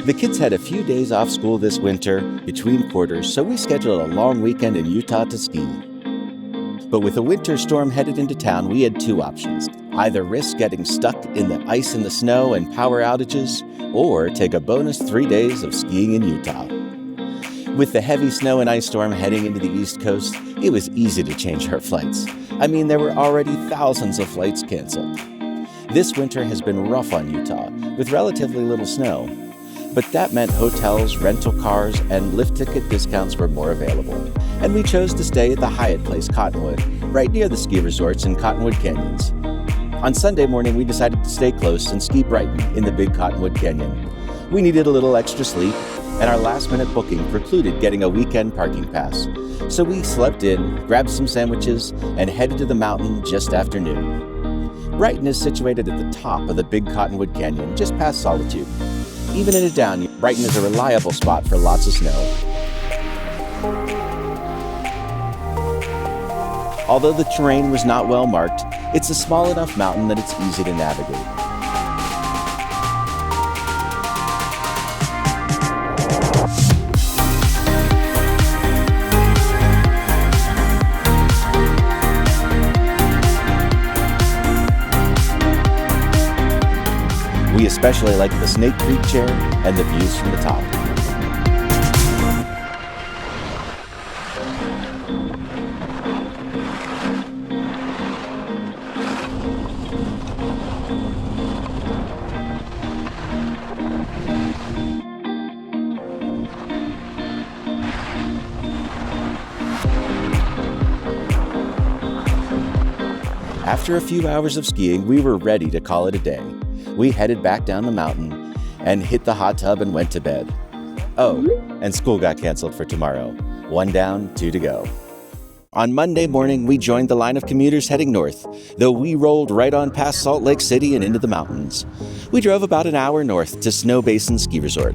The kids had a few days off school this winter between quarters, so we scheduled a long weekend in Utah to ski. But with a winter storm headed into town, we had two options. Either risk getting stuck in the ice and the snow and power outages, or take a bonus 3 days of skiing in Utah. With the heavy snow and ice storm heading into the East Coast, it was easy to change our flights. I mean, there were already thousands of flights canceled. This winter has been rough on Utah, with relatively little snow. But that meant hotels, rental cars, and lift ticket discounts were more available. And we chose to stay at the Hyatt Place Cottonwood, right near the ski resorts in Cottonwood Canyons. On Sunday morning, we decided to stay close and ski Brighton in the big Cottonwood Canyon. We needed a little extra sleep, and our last-minute booking precluded getting a weekend parking pass. So we slept in, grabbed some sandwiches, and headed to the mountain just after noon. Brighton is situated at the top of the big Cottonwood Canyon, just past Solitude. Even in a down year, Brighton is a reliable spot for lots of snow. Although the terrain was not well marked, it's a small enough mountain that it's easy to navigate. We especially like the Snake Creek chair and the views from the top. After a few hours of skiing, we were ready to call it a day. We headed back down the mountain and hit the hot tub and went to bed. Oh, and school got canceled for tomorrow. 1 down, 2 to go. On Monday morning, we joined the line of commuters heading north, though we rolled right on past Salt Lake City and into the mountains. We drove about an hour north to Snowbasin Ski Resort.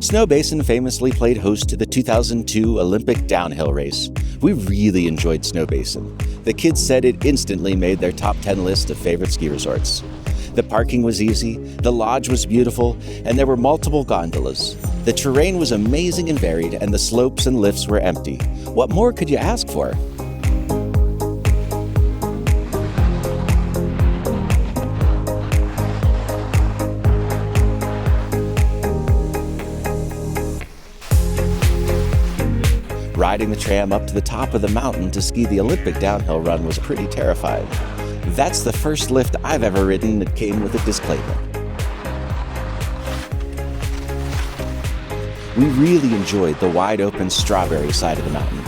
Snowbasin famously played host to the 2002 Olympic downhill race. We really enjoyed Snowbasin. The kids said it instantly made their top 10 list of favorite ski resorts. The parking was easy, the lodge was beautiful, and there were multiple gondolas. The terrain was amazing and varied, and the slopes and lifts were empty. What more could you ask for? Riding the tram up to the top of the mountain to ski the Olympic downhill run was pretty terrifying. That's the first lift I've ever ridden that came with a disclaimer. We really enjoyed the wide open strawberry side of the mountain.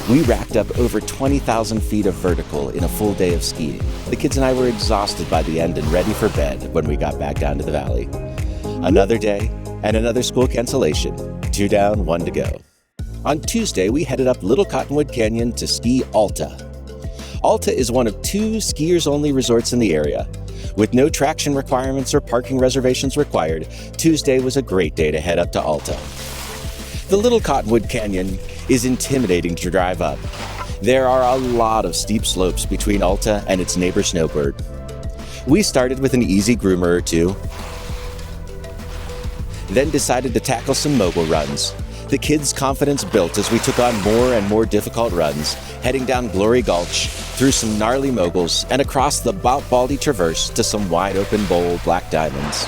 We racked up over 20,000 feet of vertical in a full day of skiing. The kids and I were exhausted by the end and ready for bed when we got back down to the valley. Another day and another school cancellation. 2 down, 1 to go. On Tuesday, we headed up Little Cottonwood Canyon to ski Alta. Alta is one of 2 skiers-only resorts in the area. With no traction requirements or parking reservations required, Tuesday was a great day to head up to Alta. The Little Cottonwood Canyon is intimidating to drive up. There are a lot of steep slopes between Alta and its neighbor Snowbird. We started with an easy groomer or 2, then decided to tackle some mogul runs. The kids' confidence built as we took on more and more difficult runs, heading down Glory Gulch, through some gnarly moguls, and across the Bout Baldy Traverse to some wide-open bowl black diamonds.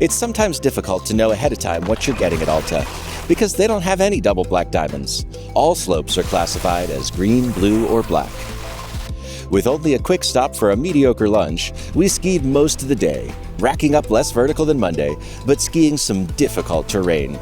It's sometimes difficult to know ahead of time what you're getting at Alta, because they don't have any double black diamonds. All slopes are classified as green, blue, or black. With only a quick stop for a mediocre lunch, we skied most of the day, racking up less vertical than Monday, but skiing some difficult terrain.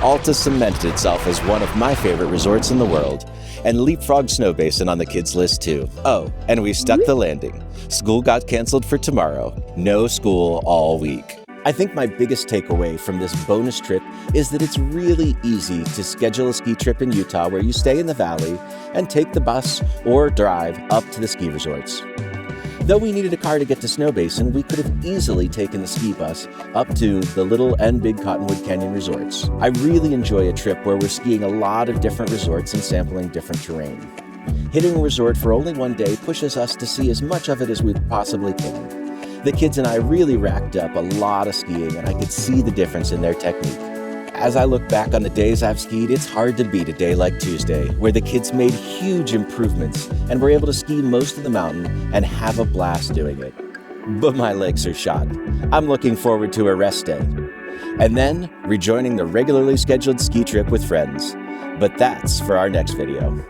Alta cemented itself as one of my favorite resorts in the world, and leapfrogged Snowbasin on the kids' list too. Oh, and we stuck the landing. School got canceled for tomorrow. No school all week. I think my biggest takeaway from this bonus trip is that it's really easy to schedule a ski trip in Utah where you stay in the valley and take the bus or drive up to the ski resorts. Though we needed a car to get to Snowbasin, we could have easily taken the ski bus up to the Little and Big Cottonwood Canyon resorts. I really enjoy a trip where we're skiing a lot of different resorts and sampling different terrain. Hitting a resort for only one day pushes us to see as much of it as we possibly can. The kids and I really racked up a lot of skiing, and I could see the difference in their technique. As I look back on the days I've skied, it's hard to beat a day like Tuesday, where the kids made huge improvements and were able to ski most of the mountain and have a blast doing it. But my legs are shot. I'm looking forward to a rest day. And then rejoining the regularly scheduled ski trip with friends. But that's for our next video.